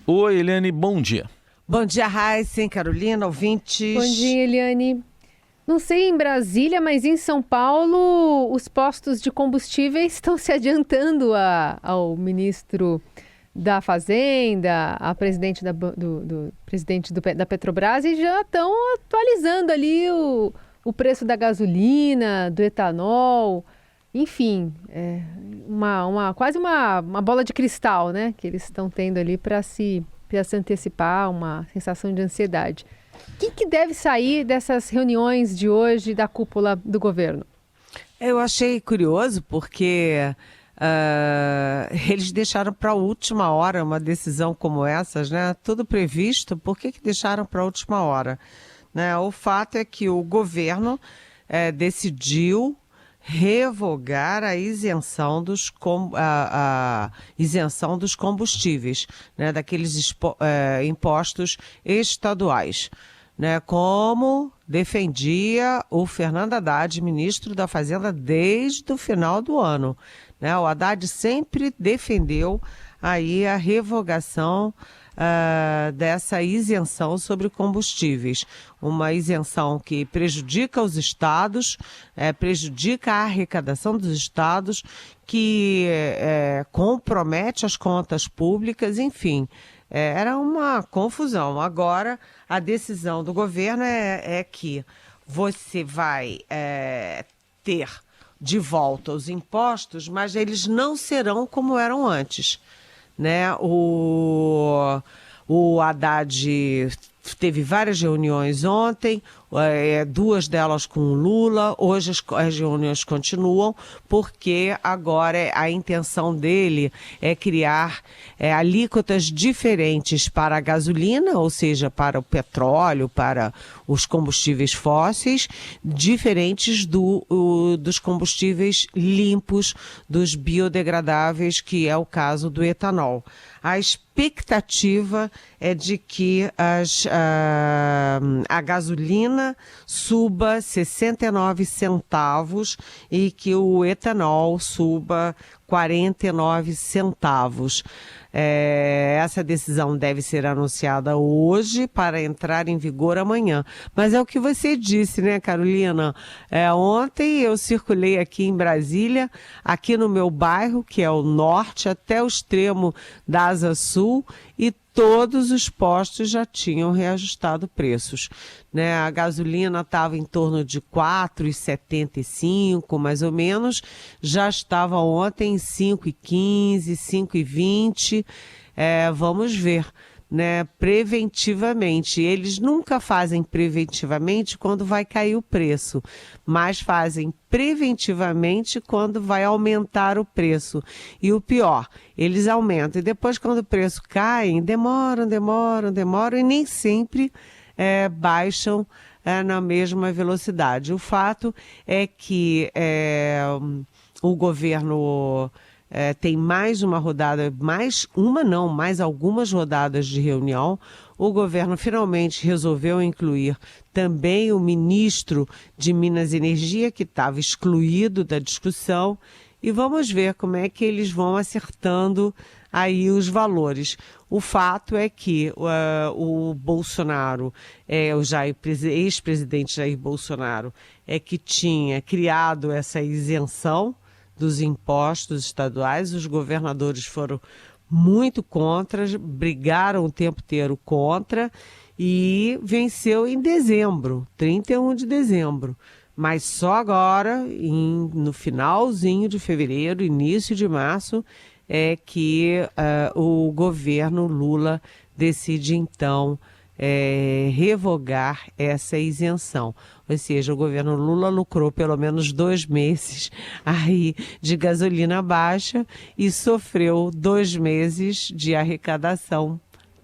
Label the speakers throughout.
Speaker 1: Oi, Eliane, bom dia.
Speaker 2: Bom dia, Raíssen, Carolina, ouvintes.
Speaker 3: Bom dia, Eliane. Não sei em Brasília, mas em São Paulo, os postos de combustíveis estão se adiantando ao ministro da Fazenda, a presidente da Petrobras, e já estão atualizando ali o preço da gasolina, do etanol, enfim, quase uma bola de cristal, né, que eles estão tendo ali para se antecipar, uma sensação de ansiedade. O que deve sair dessas reuniões de hoje da cúpula do governo?
Speaker 2: Eu achei curioso porque eles deixaram para a última hora uma decisão como essas, né? Tudo previsto, por que deixaram para a última hora? Né? O fato é que o governo decidiu revogar a isenção dos combustíveis, né, daqueles impostos estaduais, né, como defendia o Fernando Haddad, ministro da Fazenda, desde o final do ano. Né? O Haddad sempre defendeu aí a revogação dessa isenção sobre combustíveis. Uma isenção que prejudica os estados, prejudica a arrecadação dos estados, que compromete as contas públicas, enfim. Era uma confusão. Agora, a decisão do governo é que você vai ter de volta os impostos, mas eles não serão como eram antes. Né? O Haddad teve várias reuniões ontem, 2 delas com o Lula. Hoje as reuniões continuam, porque agora a intenção dele é criar alíquotas diferentes para a gasolina, ou seja, para o petróleo, para os combustíveis fósseis, diferentes dos combustíveis limpos, dos biodegradáveis, que é o caso do etanol. A expectativa é de que a gasolina suba 69 centavos e que o etanol suba 49 centavos. Essa decisão deve ser anunciada hoje para entrar em vigor amanhã. Mas é o que você disse, né, Carolina? Ontem eu circulei aqui em Brasília, aqui no meu bairro, que é o norte, até o extremo da Asa Sul, e todos os postos já tinham reajustado preços. Né? A gasolina estava em torno de R$ 4,75, mais ou menos, já estava ontem em R$ 5,15, R$ 5,20. Vamos ver, né? Preventivamente. Eles nunca fazem preventivamente quando vai cair o preço, mas fazem preventivamente quando vai aumentar o preço. E o pior, eles aumentam. E depois, quando o preço cai, demoram e nem sempre baixam na mesma velocidade. O fato é que o governo tem mais uma rodada, mais algumas rodadas de reunião. O governo finalmente resolveu incluir também o ministro de Minas e Energia, que estava excluído da discussão, e vamos ver como é que eles vão acertando aí os valores. O fato é que o Bolsonaro, o ex-presidente Jair Bolsonaro, que tinha criado essa isenção dos impostos estaduais. Os governadores foram muito contra, brigaram o tempo inteiro contra, e venceu em dezembro, 31 de dezembro. Mas só agora, no finalzinho de fevereiro, início de março, é que o governo Lula decide, então, revogar essa isenção. Ou seja, o governo Lula lucrou pelo menos 2 meses aí de gasolina baixa e sofreu 2 meses de arrecadação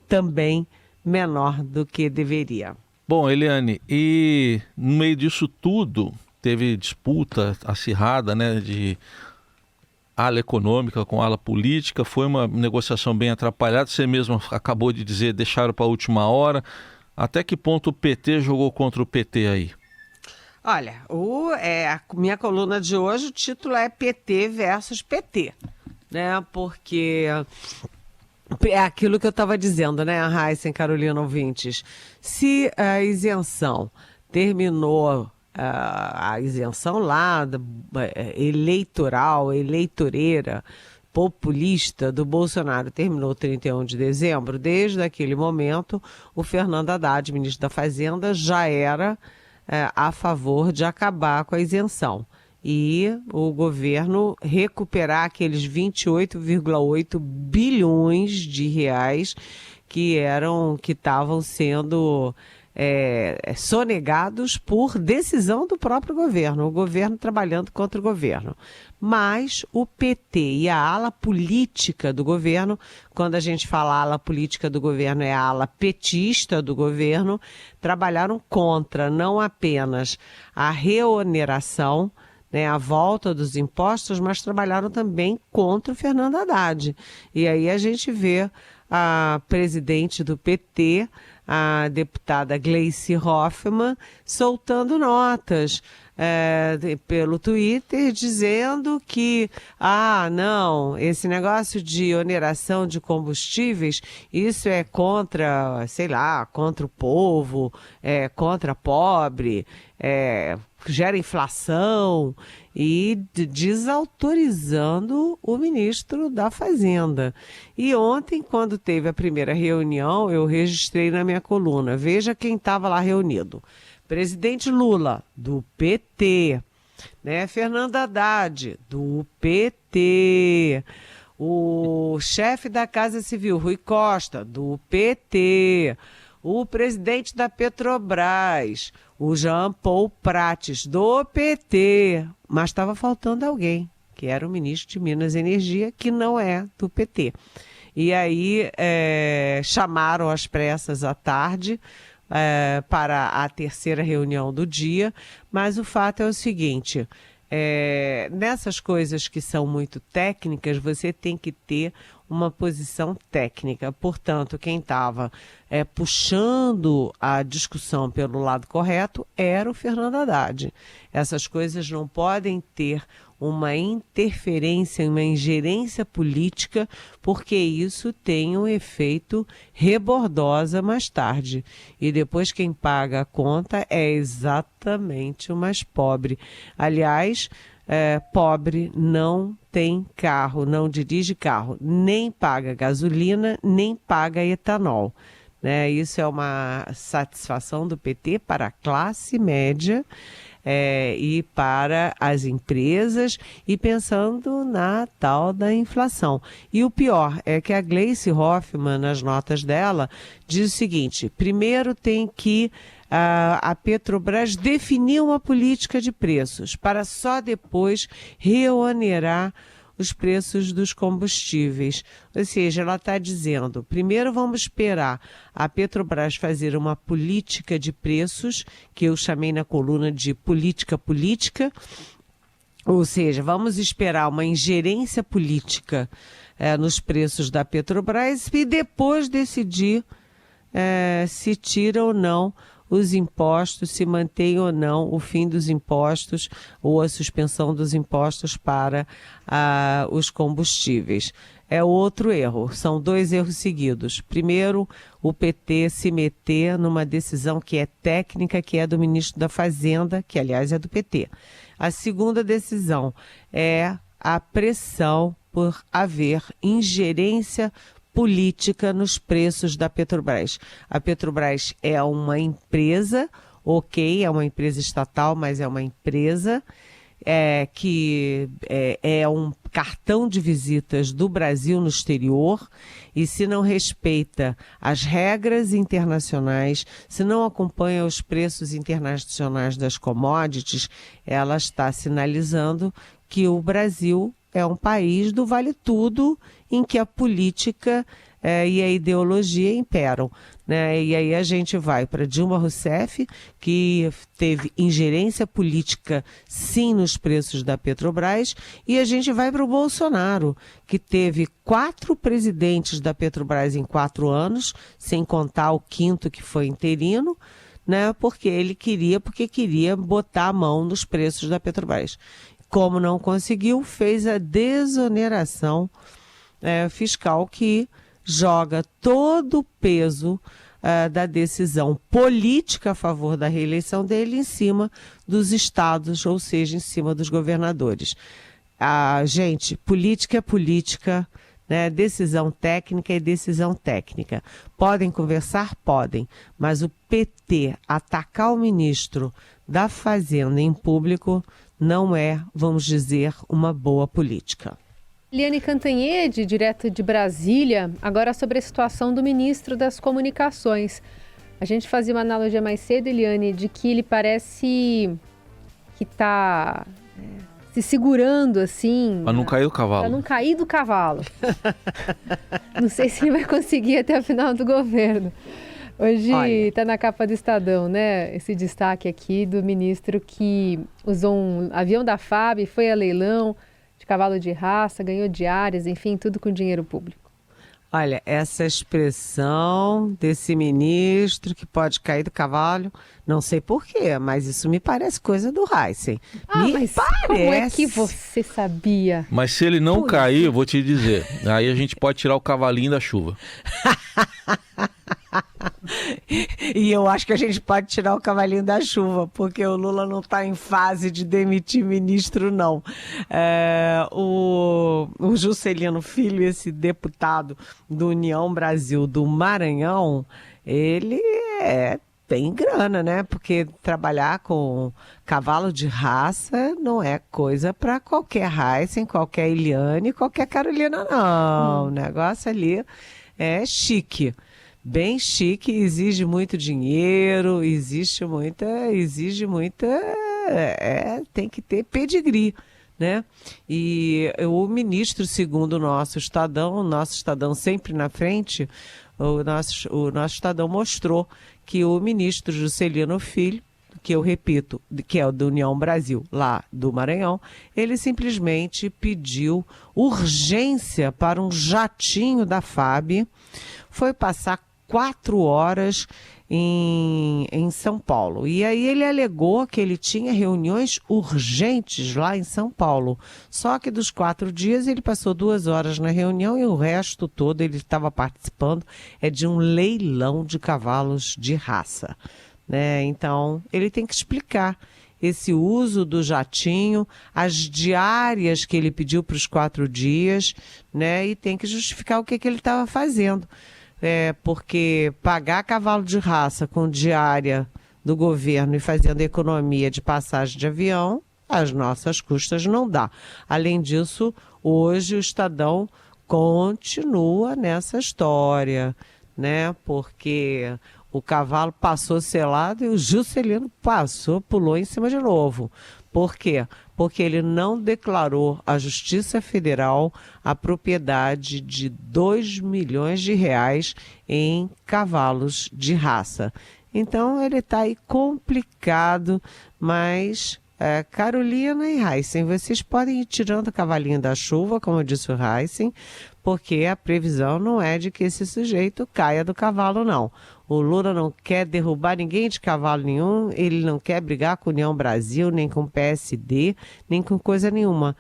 Speaker 2: também menor do que deveria.
Speaker 1: Bom, Eliane, e no meio disso tudo teve disputa acirrada, né, de ala econômica com ala política. Foi uma negociação bem atrapalhada. Você mesmo acabou de dizer, deixaram para a última hora. Até que ponto o PT jogou contra o PT aí?
Speaker 2: Olha, a minha coluna de hoje, o título é PT versus PT, né? Porque É aquilo que eu estava dizendo, né, Raíssa e Carolina ouvintes. Se a isenção terminou, a isenção lá eleitoreira, populista do Bolsonaro terminou 31 de dezembro, desde aquele momento o Fernando Haddad, ministro da Fazenda, já era a favor de acabar com a isenção. E o governo recuperar aqueles 28,8 bilhões de reais que estavam sendo sonegados por decisão do próprio governo, o governo trabalhando contra o governo. Mas o PT e a ala política do governo, quando a gente fala ala política do governo, é a ala petista do governo, trabalharam contra não apenas a reoneração, né, a volta dos impostos, mas trabalharam também contra o Fernando Haddad. E aí a gente vê a presidente do PT, a deputada Gleice Hoffmann, soltando notas pelo Twitter, dizendo que, não, esse negócio de oneração de combustíveis, isso é contra, sei lá, contra o povo, contra pobre, gera inflação, e desautorizando o ministro da Fazenda. E ontem, quando teve a primeira reunião, eu registrei na minha coluna. Veja quem estava lá reunido. Presidente Lula, do PT, né? Fernando Haddad, do PT, o chefe da Casa Civil, Rui Costa, do PT, o presidente da Petrobras, o Jean Paul Prates, do PT, mas estava faltando alguém, que era o ministro de Minas e Energia, que não é do PT. E aí chamaram às pressas à tarde para a terceira reunião do dia, mas o fato é o seguinte, nessas coisas que são muito técnicas, você tem que ter uma posição técnica. Portanto, quem estava puxando a discussão pelo lado correto era o Fernando Haddad. Essas coisas não podem ter uma interferência, uma ingerência política, porque isso tem um efeito rebordosa mais tarde. E depois quem paga a conta é exatamente o mais pobre. Aliás, pobre não tem carro, não dirige carro, nem paga gasolina, nem paga etanol. Né? Isso é uma satisfação do PT para a classe média e para as empresas, e pensando na tal da inflação. E o pior é que a Gleice Hoffmann, nas notas dela, diz o seguinte: primeiro tem que a Petrobras definir uma política de preços para só depois reonerar os preços dos combustíveis. Ou seja, ela está dizendo, primeiro vamos esperar a Petrobras fazer uma política de preços, que eu chamei na coluna de política, ou seja, vamos esperar uma ingerência política nos preços da Petrobras e depois decidir se tira ou não os impostos, se mantém ou não o fim dos impostos ou a suspensão dos impostos para os combustíveis. É outro erro, são dois erros seguidos. Primeiro, o PT se meter numa decisão que é técnica, que é do ministro da Fazenda, que aliás é do PT. A segunda decisão é a pressão por haver ingerência política nos preços da Petrobras. A Petrobras é uma empresa, é uma empresa estatal, mas é uma empresa que é um cartão de visitas do Brasil no exterior, e se não respeita as regras internacionais, se não acompanha os preços internacionais das commodities, ela está sinalizando que o Brasil é um país do vale tudo, em que a política e a ideologia imperam. Né? E aí a gente vai para Dilma Rousseff, que teve ingerência política, sim, nos preços da Petrobras, e a gente vai para o Bolsonaro, que teve 4 presidentes da Petrobras em 4 anos, sem contar o 5º que foi interino, né? Porque queria botar a mão nos preços da Petrobras. Como não conseguiu, fez a desoneração fiscal que joga todo o peso da decisão política a favor da reeleição dele em cima dos estados, ou seja, em cima dos governadores. Gente, política é política, né? Decisão técnica é decisão técnica. Podem conversar? Podem, mas o PT atacar o ministro da Fazenda em público não é, vamos dizer, uma boa política.
Speaker 3: Eliane Cantanhede, direto de Brasília, agora sobre a situação do ministro das Comunicações. A gente fazia uma analogia mais cedo, Eliane, de que ele parece que está se segurando assim...
Speaker 1: Para não cair do cavalo.
Speaker 3: Para não cair do cavalo. Não sei se ele vai conseguir até o final do governo. Hoje está na capa do Estadão, né? Esse destaque aqui do ministro que usou um avião da FAB, foi a leilão de cavalo de raça, ganhou diárias, enfim, tudo com dinheiro público.
Speaker 2: Olha, essa expressão desse ministro que pode cair do cavalo, não sei porquê, mas isso me parece coisa do Heisen.
Speaker 3: Mas como é que você sabia?
Speaker 1: Mas se ele não cair, eu vou te dizer, aí a gente pode tirar o cavalinho da chuva.
Speaker 2: E eu acho que a gente pode tirar o cavalinho da chuva, porque o Lula não está em fase de demitir ministro, não. O Juscelino Filho, esse deputado do União Brasil do Maranhão, ele tem grana, né? Porque trabalhar com cavalo de raça não é coisa para qualquer Heisen, qualquer Eliane, qualquer Carolina, não. O negócio ali é chique. Bem chique, exige muito dinheiro, tem que ter pedigree, né? E o ministro, segundo o nosso Estadão sempre na frente, o nosso Estadão mostrou que o ministro Juscelino Filho, que eu repito, que é o da União Brasil, lá do Maranhão, ele simplesmente pediu urgência para um jatinho da FAB, foi passar 4 horas em São Paulo. E aí ele alegou que ele tinha reuniões urgentes lá em São Paulo. Só que dos 4 dias ele passou 2 horas na reunião e o resto todo ele estava participando de um leilão de cavalos de raça, né? Então ele tem que explicar esse uso do jatinho, as diárias que ele pediu para os 4 dias, né? E tem que justificar o que ele estava fazendo. Porque pagar cavalo de raça com diária do governo e fazendo economia de passagem de avião, às nossas custas não dá. Além disso, hoje o Estadão continua nessa história, né? Porque o cavalo passou selado e o Juscelino pulou em cima de novo. Por quê? Porque ele não declarou à Justiça Federal a propriedade de R$2 milhões em cavalos de raça. Então ele está aí complicado, mas Carolina e Heisen, vocês podem ir tirando o cavalinho da chuva, como disse o Heisen, porque a previsão não é de que esse sujeito caia do cavalo, não. O Lula não quer derrubar ninguém de cavalo nenhum, ele não quer brigar com a União Brasil, nem com o PSD, nem com coisa nenhuma.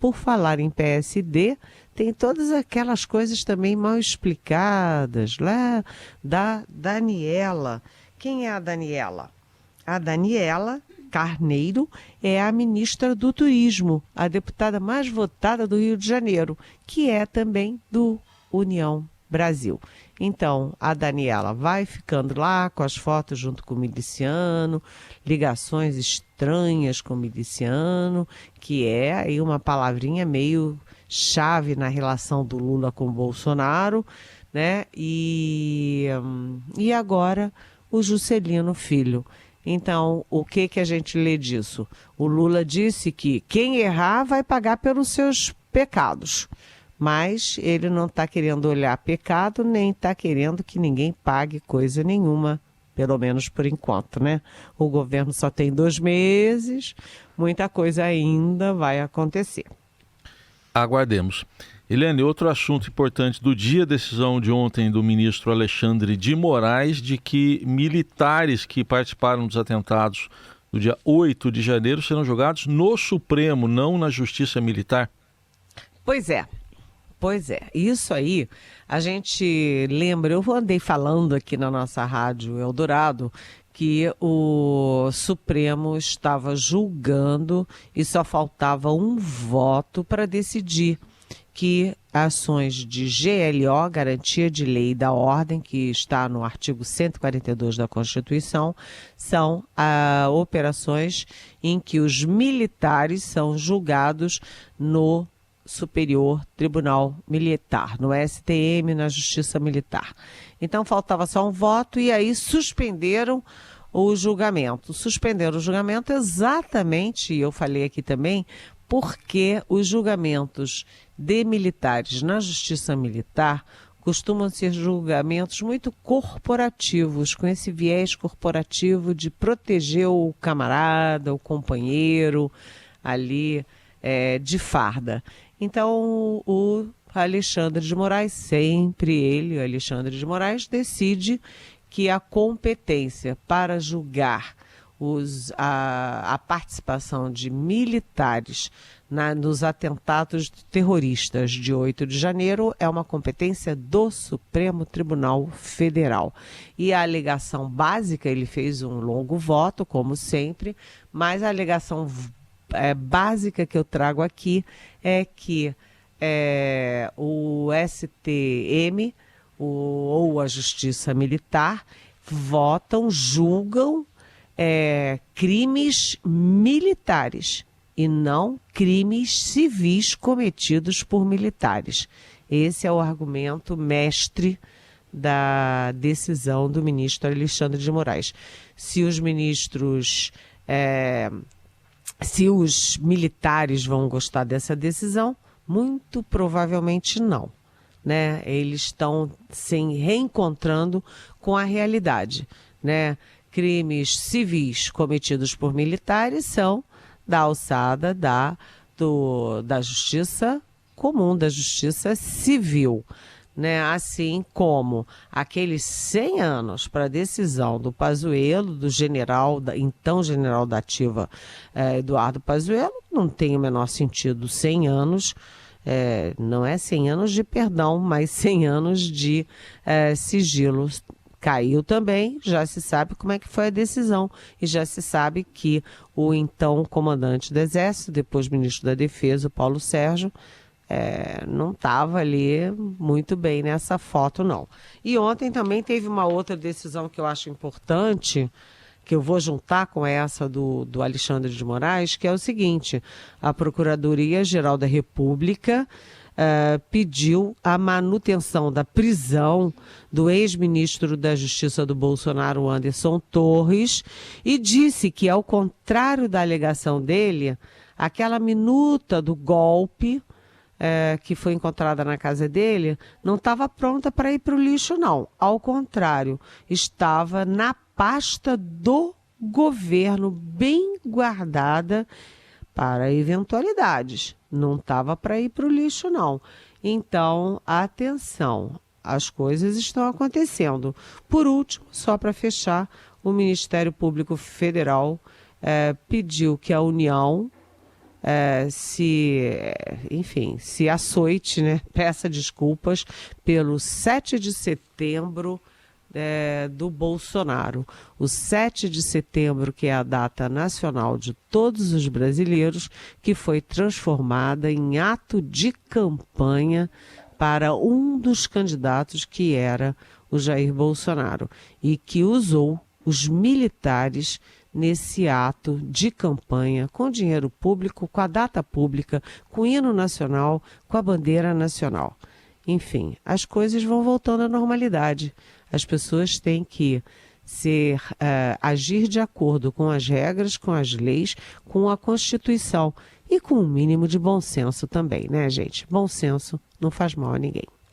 Speaker 2: Por falar em PSD, tem todas aquelas coisas também mal explicadas lá da Daniela. Quem é a Daniela? A Daniela Carneiro é a ministra do Turismo, a deputada mais votada do Rio de Janeiro, que é também do União Brasil. Então, a Daniela vai ficando lá com as fotos junto com o miliciano, ligações estranhas com o miliciano, que é aí uma palavrinha meio chave na relação do Lula com o Bolsonaro, né? E agora o Juscelino Filho. Então, o que a gente lê disso? O Lula disse que quem errar vai pagar pelos seus pecados. Mas ele não está querendo olhar pecado, nem está querendo que ninguém pague coisa nenhuma, pelo menos por enquanto, né? O governo só tem 2 meses, muita coisa ainda vai acontecer.
Speaker 1: Aguardemos. Eliane, outro assunto importante do dia, a decisão de ontem do ministro Alexandre de Moraes de que militares que participaram dos atentados do dia 8 de janeiro serão julgados no Supremo, não na Justiça Militar.
Speaker 2: Pois é. Pois é, isso aí, a gente lembra, eu andei falando aqui na nossa rádio Eldorado, que o Supremo estava julgando e só faltava um voto para decidir que ações de GLO, Garantia de Lei da Ordem, que está no artigo 142 da Constituição, são operações em que os militares são julgados no Superior Tribunal Militar, no STM, na Justiça Militar. Então faltava só um voto e aí suspenderam o julgamento. Suspenderam o julgamento exatamente, eu falei aqui também, porque os julgamentos de militares na Justiça Militar costumam ser julgamentos muito corporativos, com esse viés corporativo de proteger o camarada, o companheiro ali de farda. Então, o Alexandre de Moraes, sempre ele, o Alexandre de Moraes, decide que a competência para julgar a participação de militares nos atentados terroristas de 8 de janeiro é uma competência do Supremo Tribunal Federal. E a alegação básica, ele fez um longo voto, como sempre, mas a alegação básica que eu trago aqui é que o STM ou a Justiça Militar julgam crimes militares e não crimes civis cometidos por militares. Esse é o argumento mestre da decisão do ministro Alexandre de Moraes. Se os militares vão gostar dessa decisão, muito provavelmente não, né? Eles estão se reencontrando com a realidade, né? Crimes civis cometidos por militares são da alçada da justiça comum, da justiça civil, né? Assim como aqueles 100 anos para a decisão do Pazuello, do então general da ativa Eduardo Pazuello, não tem o menor sentido. 100 anos, não é 100 anos de perdão, mas 100 anos de sigilo. Caiu também, já se sabe como é que foi a decisão e já se sabe que o então comandante do Exército, depois ministro da Defesa, o Paulo Sérgio, não estava ali muito bem nessa foto, não. E ontem também teve uma outra decisão que eu acho importante, que eu vou juntar com essa do Alexandre de Moraes, que é o seguinte: a Procuradoria-Geral da República pediu a manutenção da prisão do ex-ministro da Justiça do Bolsonaro, Anderson Torres, e disse que, ao contrário da alegação dele, aquela minuta do golpe que foi encontrada na casa dele não estava pronta para ir para o lixo, não. Ao contrário, estava na pasta do governo, bem guardada para eventualidades. Não estava para ir para o lixo, não. Então, atenção, as coisas estão acontecendo. Por último, só para fechar, o Ministério Público Federal pediu que a União se açoite, né? Peça desculpas pelo 7 de setembro do Bolsonaro. O 7 de setembro, que é a data nacional de todos os brasileiros, que foi transformada em ato de campanha para um dos candidatos, que era o Jair Bolsonaro, e que usou os militares nesse ato de campanha, com dinheiro público, com a data pública, com o hino nacional, com a bandeira nacional. Enfim, as coisas vão voltando à normalidade. As pessoas têm que agir de acordo com as regras, com as leis, com a Constituição e com um mínimo de bom senso também, né, gente? Bom senso não faz mal a ninguém.